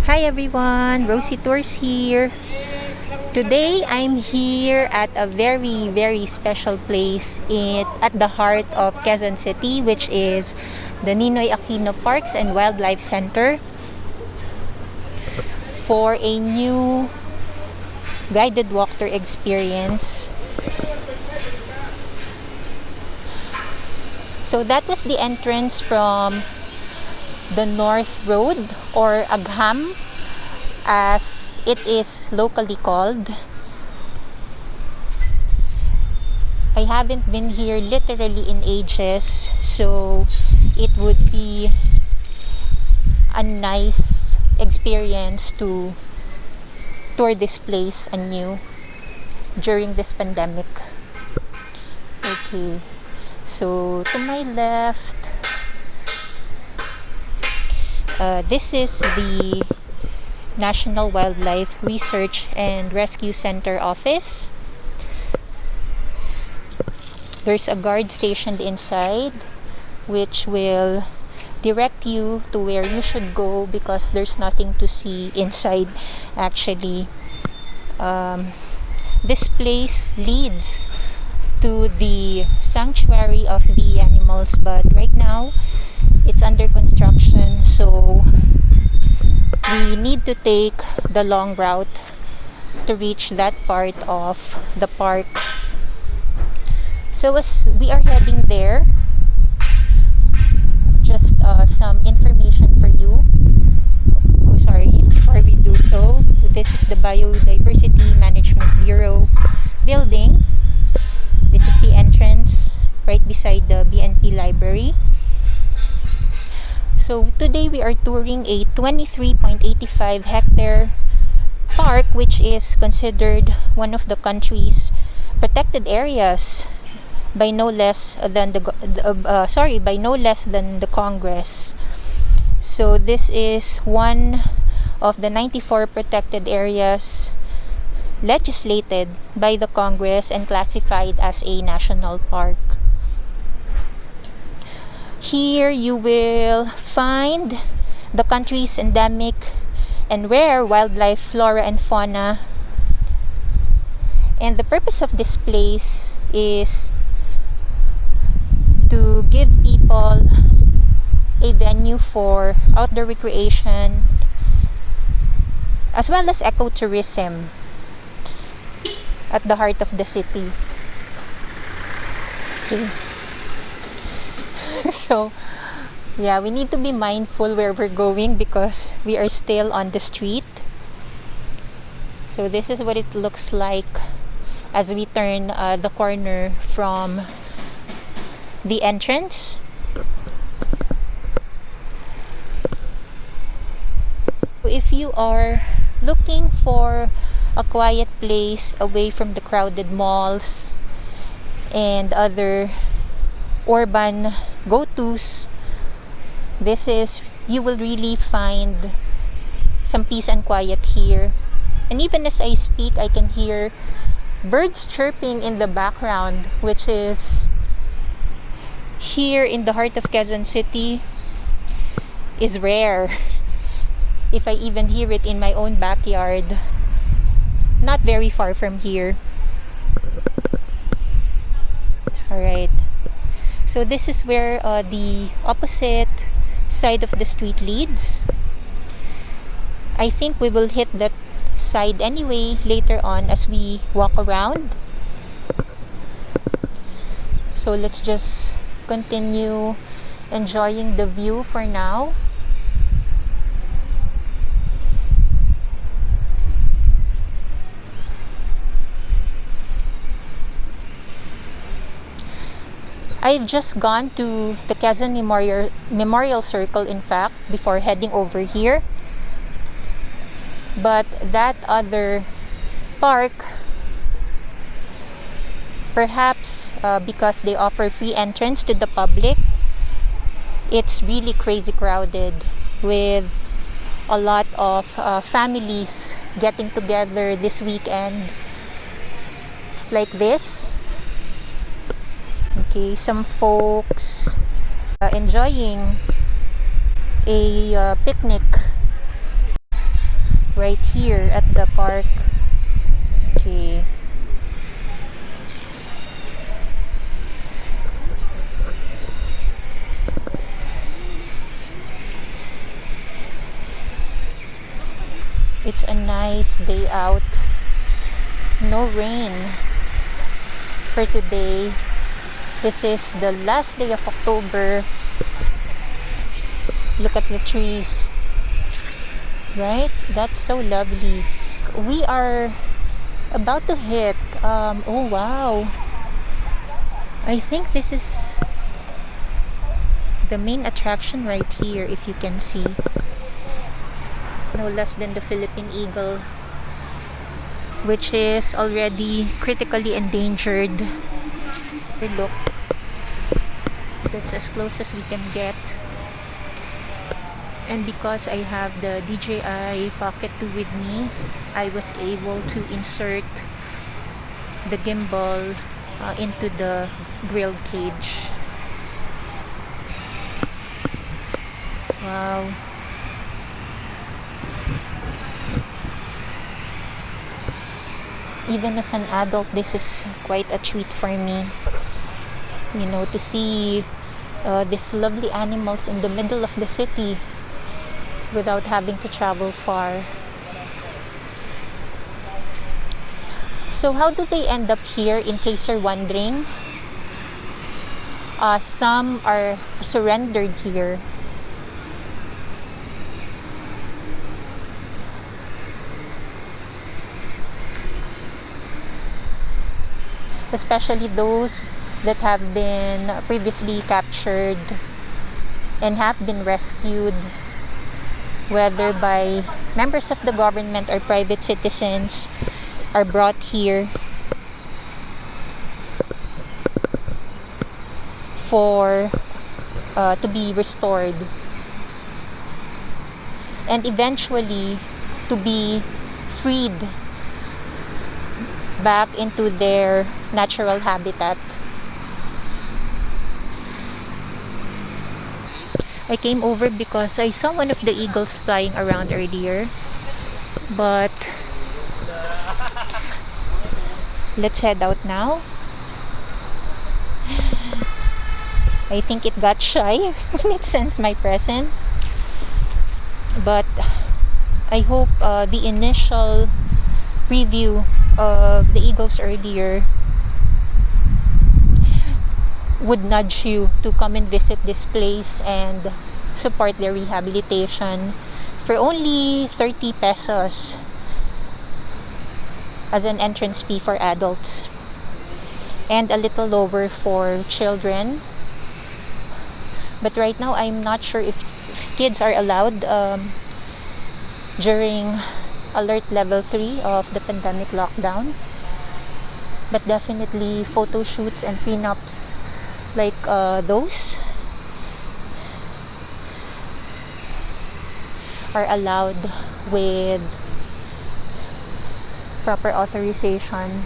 Hi everyone, roseytours here. Today I'm here at a very special place at the heart of Quezon City, which is the Ninoy Aquino Parks and Wildlife Center for a new guided walktour experience. So that was the entrance from the North Road, or Agham as it is locally called. I haven't been here literally in ages, so it would be a nice experience to tour this place anew during this pandemic. Okay, so to my left, this is the National Wildlife Research and Rescue Center office. There's a guard stationed inside which will direct you to where you should go because there's nothing to see inside actually. This place leads to the sanctuary of the animals, but right now it's under construction, so we need to take the long route to reach that part of the park. So as we are heading there, just some information for you. Oh, sorry, before we do so, this is the Biodiversity Management Bureau building. This is the entrance right beside the BNP library. So today we are touring a 23.85 hectare park, which is considered one of the country's protected areas by no less than the Congress. So this is one of the 94 protected areas legislated by the Congress and classified as a national park. Here you will find the country's endemic and rare wildlife, flora and fauna. And the purpose of this place is to give people a venue for outdoor recreation as well as ecotourism at the heart of the city. Okay. So yeah, we need to be mindful where we're going because we are still on the street. So this is what it looks like as we turn the corner from the entrance. If you are looking for a quiet place away from the crowded malls and other urban go-tos, you will really find some peace and quiet here. And even as I speak, I can hear birds chirping in the background, which is here in the heart of Quezon City is rare. If I even hear it in my own backyard, not very far from here. Alright. So this is where the opposite side of the street leads. I think we will hit that side anyway later on as we walk around. So let's just continue enjoying the view for now. I've just gone to the Quezon Memorial Circle, in fact, before heading over here. But that other park, perhaps because they offer free entrance to the public, it's really crazy crowded with a lot of families getting together this weekend like this. Okay, some folks enjoying a picnic here at the park. Okay. It's a nice day out. No rain for today. This is the last day of October. Look at the trees. Right? That's so lovely. We are about to hit oh wow, I think this is the main attraction right here. If you can see, no less than the Philippine Eagle, which is already critically endangered. Look, that's as close as we can get. And because I have the DJI Pocket 2 with me, I was able to insert the gimbal into the grilled cage. Wow. Even as an adult, this is quite a treat for me, you know, to see these lovely animals in the middle of the city without having to travel far. So how do they end up here, in case you're wondering? Some are surrendered here. Especially those that have been previously captured and have been rescued, whether by members of the government or private citizens, are brought here for to be restored and eventually to be freed back into their natural habitat. I came over because I saw one of the eagles flying around earlier, but let's head out now. I think it got shy when it sensed my presence, but I hope the initial preview of the eagles earlier would nudge you to come and visit this place and support their rehabilitation for only 30 pesos as an entrance fee for adults, and a little lower for children. But right now I'm not sure if kids are allowed during alert level 3 of the pandemic lockdown. But definitely photo shoots and prenups like those are allowed with proper authorization.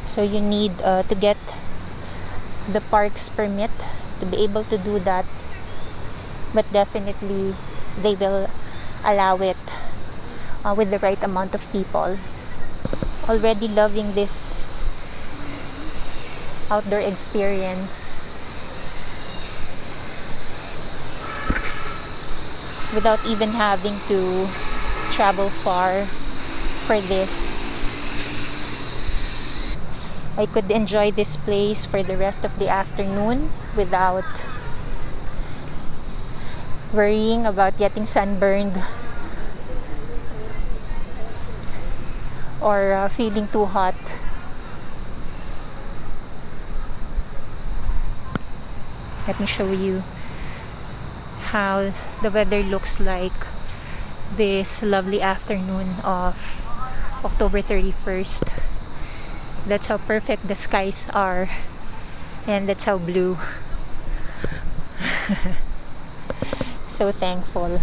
So you need to get the park's permit to be able to do that, but definitely they will allow it with the right amount of people. Already loving this outdoor experience without even having to travel far for this. I could enjoy this place for the rest of the afternoon without worrying about getting sunburned or feeling too hot. Let me show you how the weather looks like this lovely afternoon of October 31st. That's how perfect the skies are, and that's how blue. So thankful.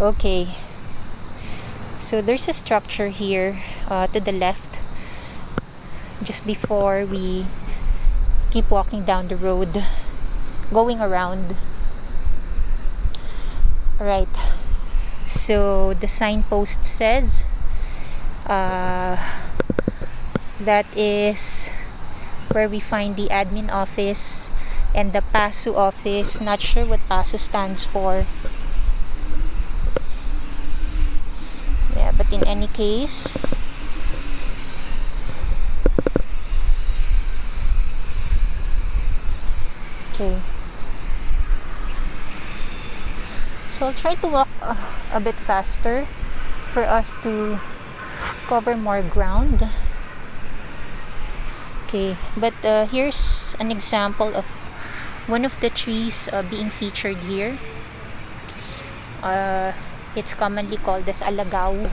Okay, so there's a structure here to the left just before we keep walking down the road, going around. Right. So the signpost says that is where we find the admin office and the PASSU office. Not sure what PASSU stands for. Yeah, but in any case, okay. So I'll try to walk a bit faster for us to cover more ground. Okay, but here's an example of one of the trees being featured here. It's commonly called as alagaw.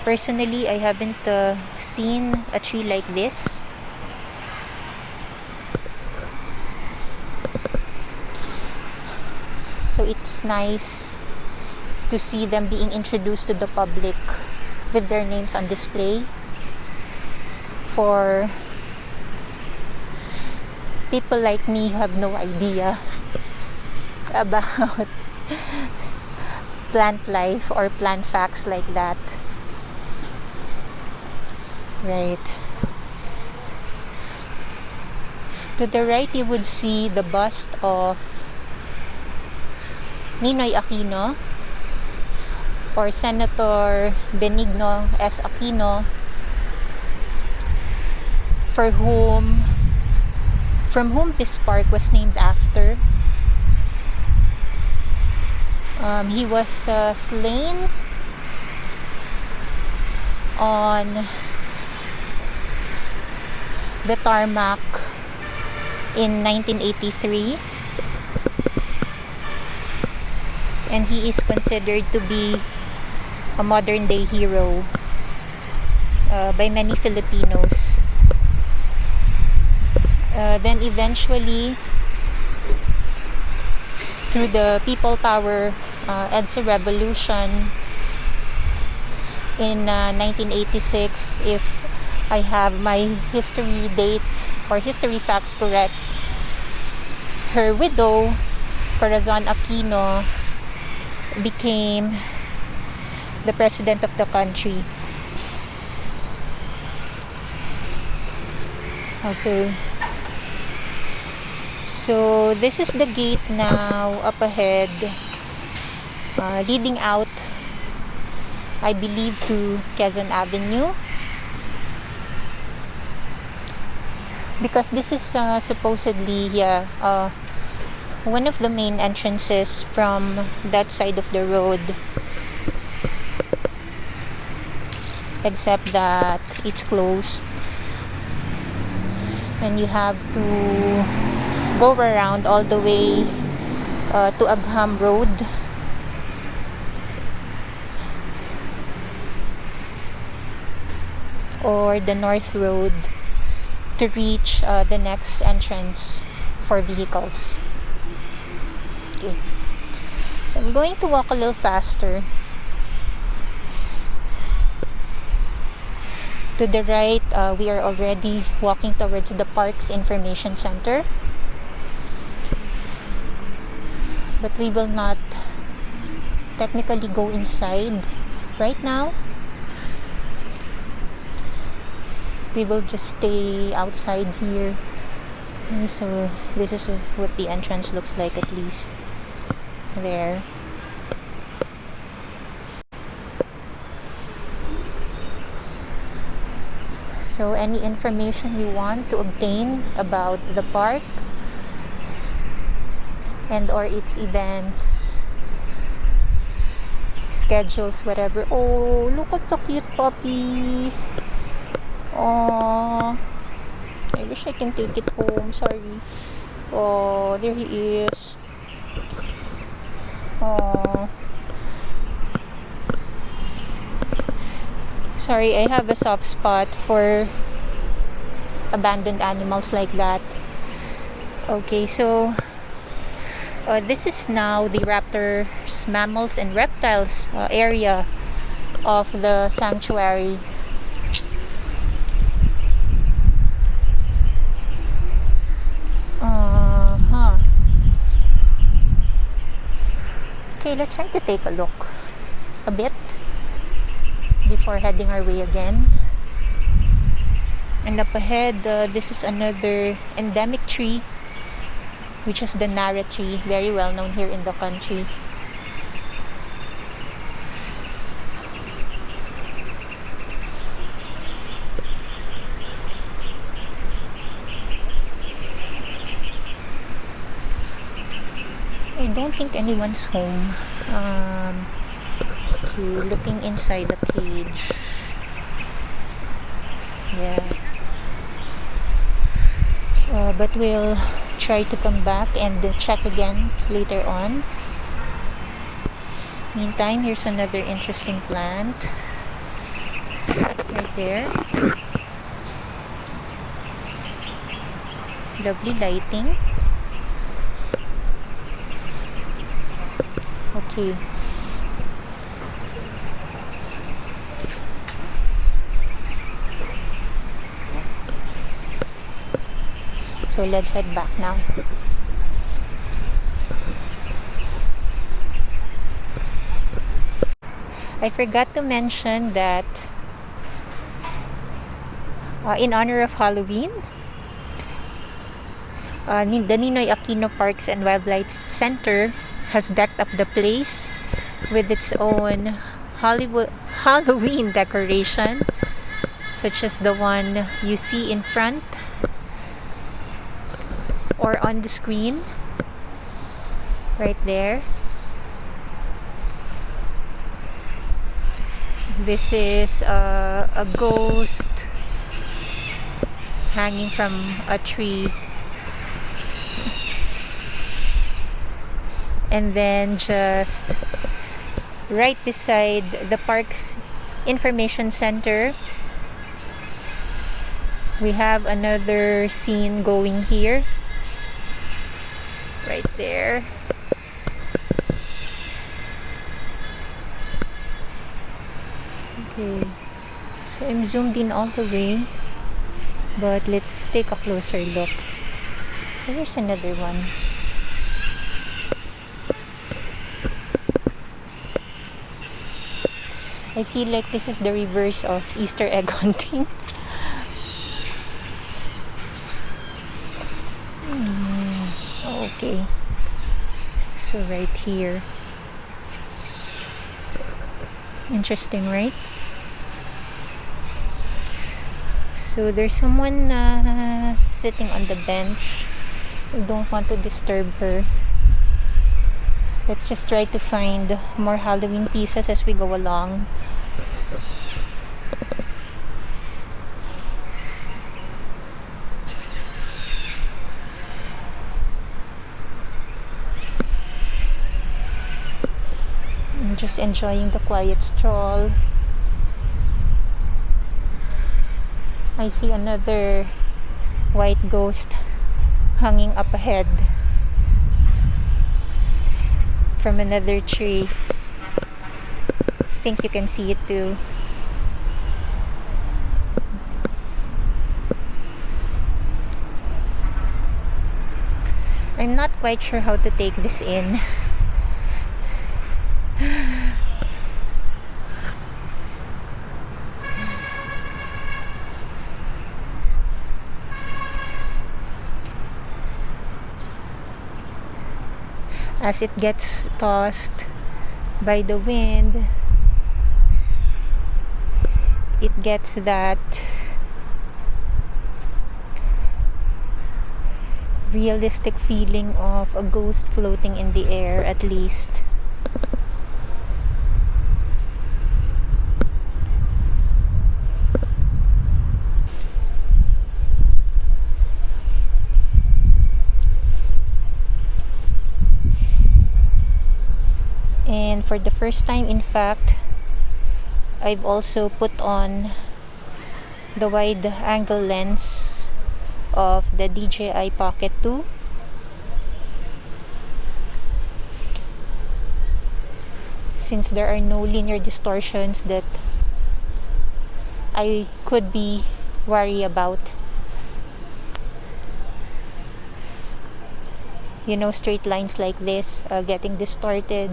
Personally, I haven't seen a tree like this. So it's nice to see them being introduced to the public with their names on display for people like me who have no idea about plant life or plant facts like that. Right. To the right, you would see the bust of Ninoy Aquino or Senator Benigno S. Aquino, from whom this park was named after. He was slain on the tarmac in 1983, and he is considered to be a modern day hero by many Filipinos. Then eventually, through the people power EDSA revolution in 1986, if I have my history date or history facts correct, her widow, Corazon Aquino, became the president of the country. Okay. So this is the gate now up ahead, leading out, I believe, to Quezon Avenue, because this is supposedly one of the main entrances from that side of the road, except that it's closed and you have to go around all the way to Agham Road. Or the North Road to reach the next entrance for vehicles. Okay. So I'm going to walk a little faster. To the right, we are already walking towards the Parks Information Center. But we will not technically go inside right now. We will just stay outside here. Okay, so this is what the entrance looks like, at least there. So any information you want to obtain about the park and or its events, schedules, whatever. Oh, look at the cute puppy. Oh, I wish I can take it home. Sorry. Oh, there he is. Oh. Sorry, I have a soft spot for abandoned animals like that. Okay, so this is now the raptors, mammals, and reptiles area of the sanctuary. Okay, let's try to take a look a bit before heading our way again. And up ahead, this is another endemic tree, which is the Nara tree, very well known here in the country. I don't think anyone's home. Okay, looking inside the cage. Yeah. But we'll try to come back and check again later on. Meantime, here's another interesting plant right there. Lovely lighting. Okay. So let's head back now. I forgot to mention that in honor of Halloween, the Ninoy Aquino Parks and Wildlife Center has decked up the place with its own Halloween decoration, such as the one you see in front or on the screen right there. This is a ghost hanging from a tree, and then just right beside the park's information center, we have another scene going here right there. Okay, so I'm zoomed in all the way, but let's take a closer look. So here's another one. I feel like this is the reverse of Easter egg hunting. Okay, so right here. Interesting, right? So there's someone sitting on the bench. I don't want to disturb her. Let's just try to find more Halloween pieces as we go along. I'm just enjoying the quiet stroll. I see another white ghost hanging up ahead from another tree. I think you can see it too. I'm not quite sure how to take this in. As it gets tossed by the wind, it gets that realistic feeling of a ghost floating in the air, at least. And for the first time, in fact, I've also put on the wide angle lens of the DJI Pocket 2. Since there are no linear distortions that I could be worried about. You know, straight lines like this getting distorted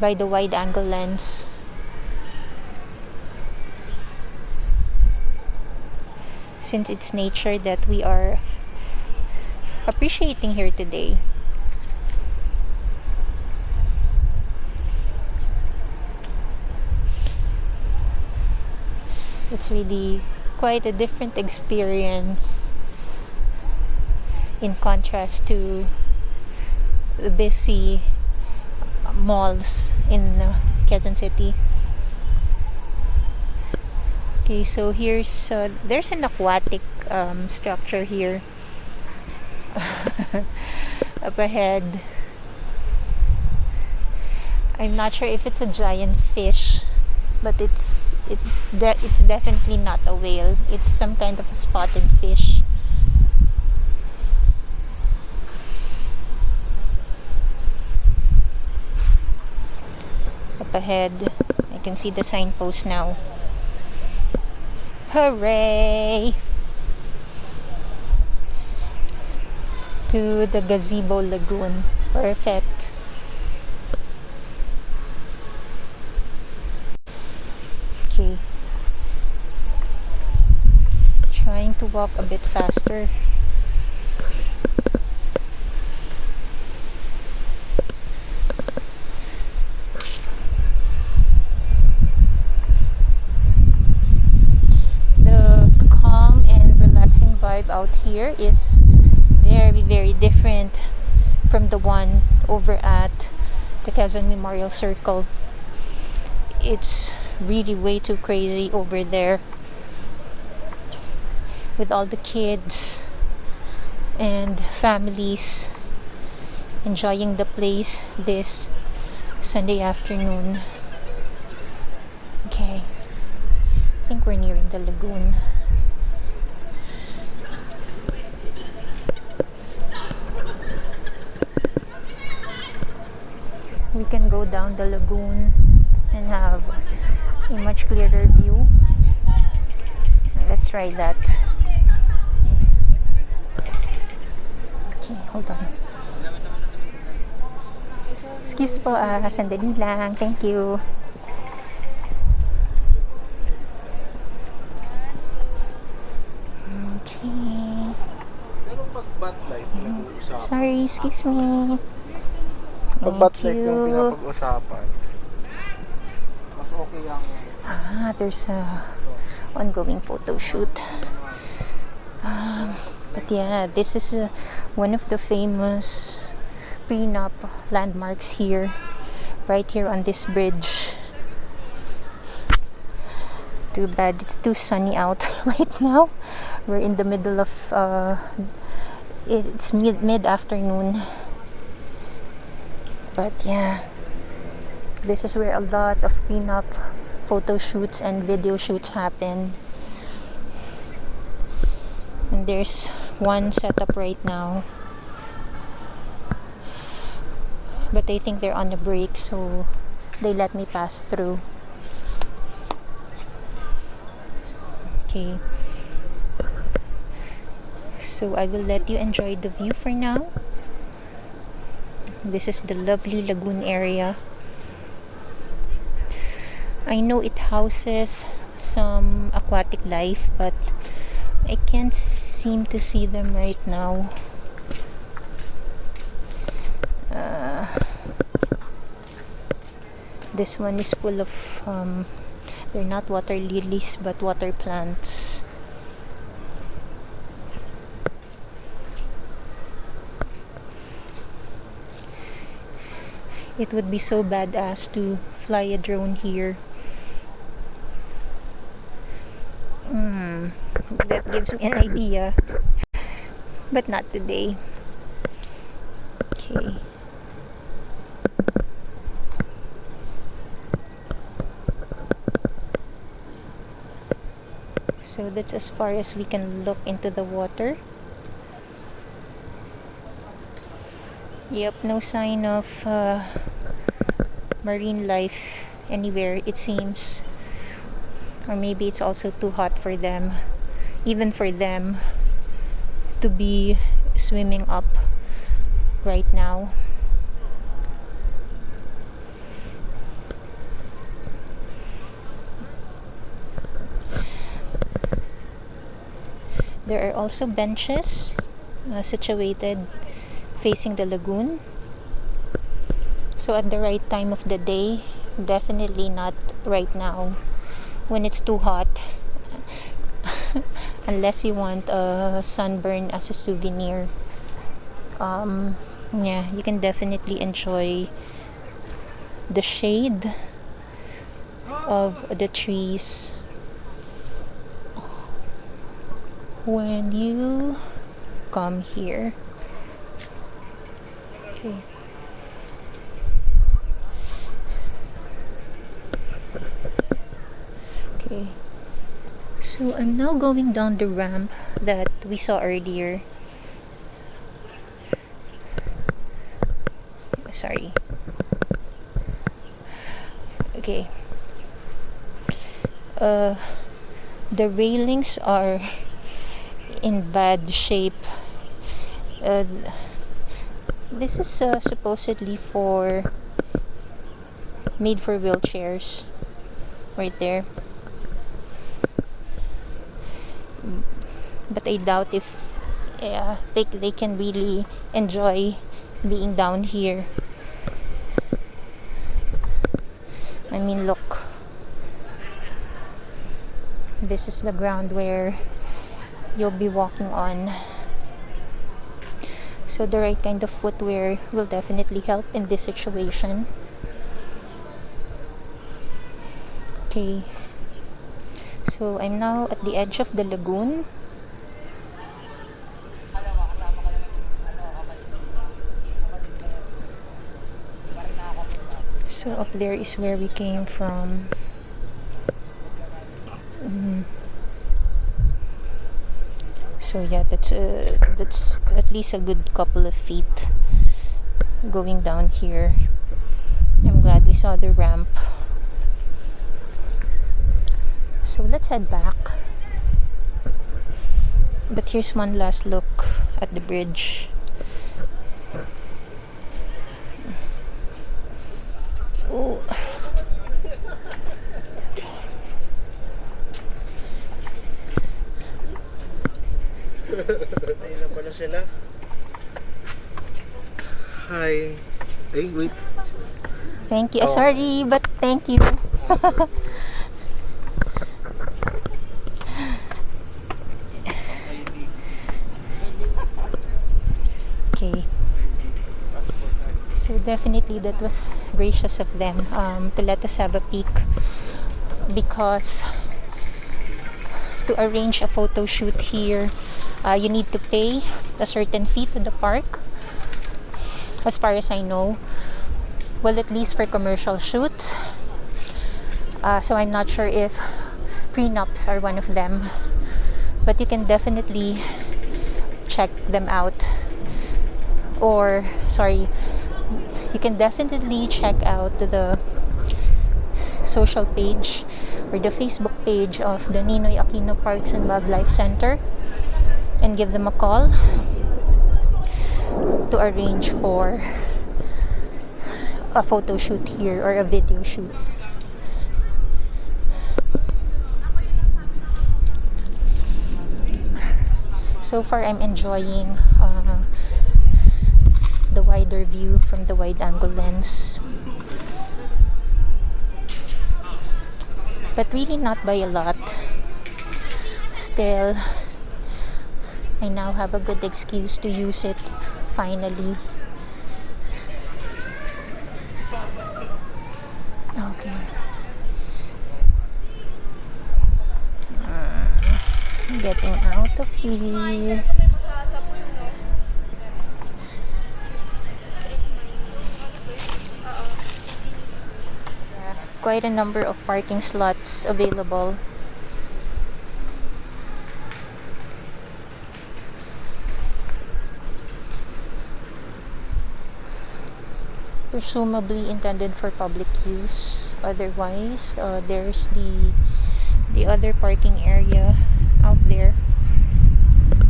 by the wide angle lens. Since it's nature that we are appreciating here today. It's really quite a different experience in contrast to the busy malls in Quezon City. Okay, so here's there's an aquatic structure here up ahead. I'm not sure if it's a giant fish, but it's definitely not a whale. It's some kind of a spotted fish. Up ahead, I can see the signpost now. Hooray! To the gazebo lagoon. Perfect. Okay. Trying to walk a bit faster. The calm and relaxing vibe out here is very, very different from the one over at the Quezon Memorial Circle. It's really way too crazy over there with all the kids and families enjoying the place this Sunday afternoon. Okay, I think we're nearing the lagoon. We can go down the lagoon and have a much clearer view. Let's try that. Okay, hold on. Excuse po, sandali lang. Thank you. Okay. Pero pag bat light, pinag-uusapan. Sorry, excuse me. Pag bat light yung pinapag-usapan, mas okay ang... There's a ongoing photo shoot. But yeah, this is one of the famous prenup landmarks here, right here on this bridge. Too bad it's too sunny out right now. We're in the middle of it's mid-afternoon. But yeah, this is where a lot of prenup photo shoots and video shoots happen. And there's one set up right now, but I think they're on a break, so they let me pass through. Okay, so I will let you enjoy the view for now. This is the lovely lagoon area. I know it houses some aquatic life, but I can't seem to see them right now. This one is full of they're not water lilies but water plants. It would be so badass to fly a drone here. That gives me an idea, but not today. Okay. So that's as far as we can look into the water. Yep, no sign of marine life anywhere, it seems. Or maybe it's also too hot for them, even for them, to be swimming up right now. There are also benches situated facing the lagoon. So at the right time of the day, definitely not right now when it's too hot, unless you want a sunburn as a souvenir. Yeah, you can definitely enjoy the shade of the trees when you come here. Okay. Okay. So I'm now going down the ramp that we saw earlier. Sorry. Okay. The railings are in bad shape. This is supposedly made for wheelchairs, right there. But I doubt if they can really enjoy being down here. I mean, look. This is the ground where you'll be walking on. So the right kind of footwear will definitely help in this situation. Okay. So I'm now at the edge of the lagoon. So up there is where we came from. So yeah, that's at least a good couple of feet going down here. I'm glad we saw the ramp. So let's head back. But here's one last look at the bridge. Oh. Ayun na pala sila. Hi. Hey, wait. Thank you. Sorry, but thank you. Okay. So definitely that was gracious of them to let us have a peek, because to arrange a photo shoot here, you need to pay a certain fee to the park, as far as I know. Well, at least for commercial shoots. So I'm not sure if prenups are one of them, but you can definitely check them out. Or, sorry, you can definitely check out the social page or the Facebook page of the Ninoy Aquino Parks and Wildlife Center and give them a call to arrange for a photo shoot here or a video shoot. So far, I'm enjoying the wider view from the wide angle lens, but really not by a lot. Still, I now have a good excuse to use it finally. Okay. Getting out of here. Quite a number of parking slots available. Presumably intended for public use. Otherwise, there's the other parking area out there,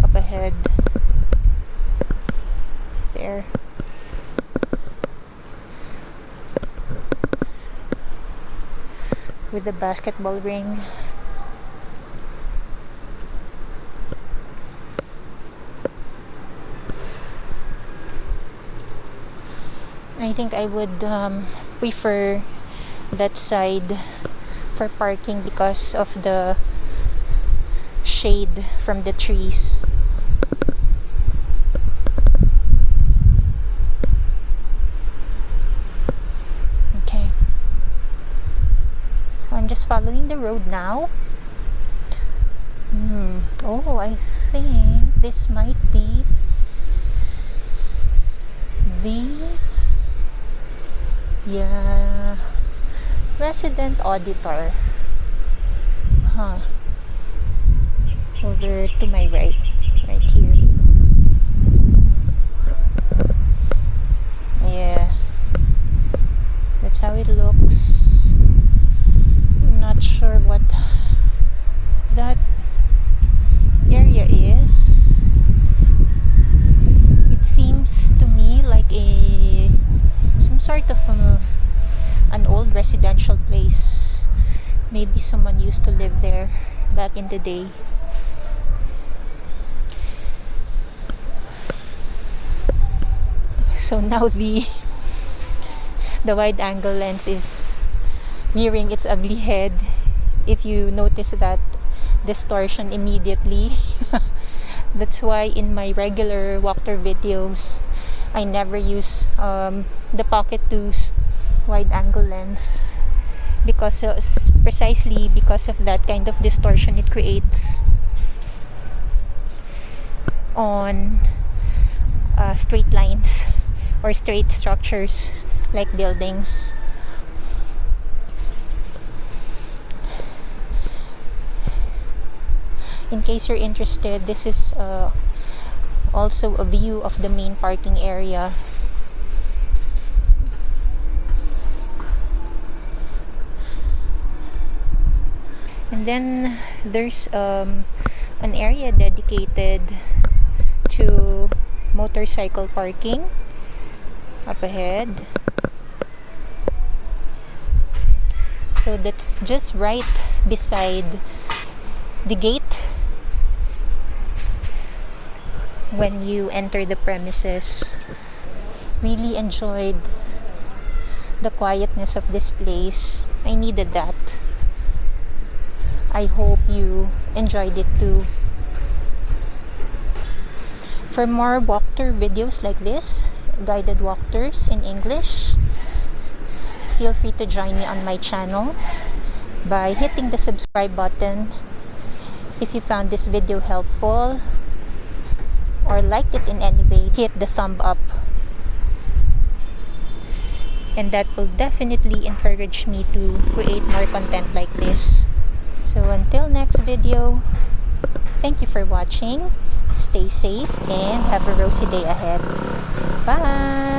up ahead. There. With the basketball ring. I think I would prefer that side for parking because of the shade from the trees. Okay, so I'm just following the road now. Oh, I think this might be the resident auditor. Over to my right here. Yeah, that's how it looks. I'm not sure what that area is. It seems to me like some sort of an old residential place. Maybe someone used to live there back in the day. So now the wide angle lens is rearing its ugly head. If you notice that distortion immediately, that's why in my regular walktour videos I never use the Pocket 2's wide angle lens, because precisely because of that kind of distortion it creates on straight lines or straight structures like buildings. In case you're interested, this is also a view of the main parking area. And then there's an area dedicated to motorcycle parking up ahead. So that's just right beside the gate when you enter the premises. Really enjoyed the quietness of this place. I needed that. I hope you enjoyed it too. For more walktour videos like this, guided walktours in English, feel free to join me on my channel by hitting the subscribe button. If you found this video helpful or liked it in any way, hit the thumb up. And that will definitely encourage me to create more content like this. So until next video, thank you for watching. Stay safe and have a rosy day ahead. Bye!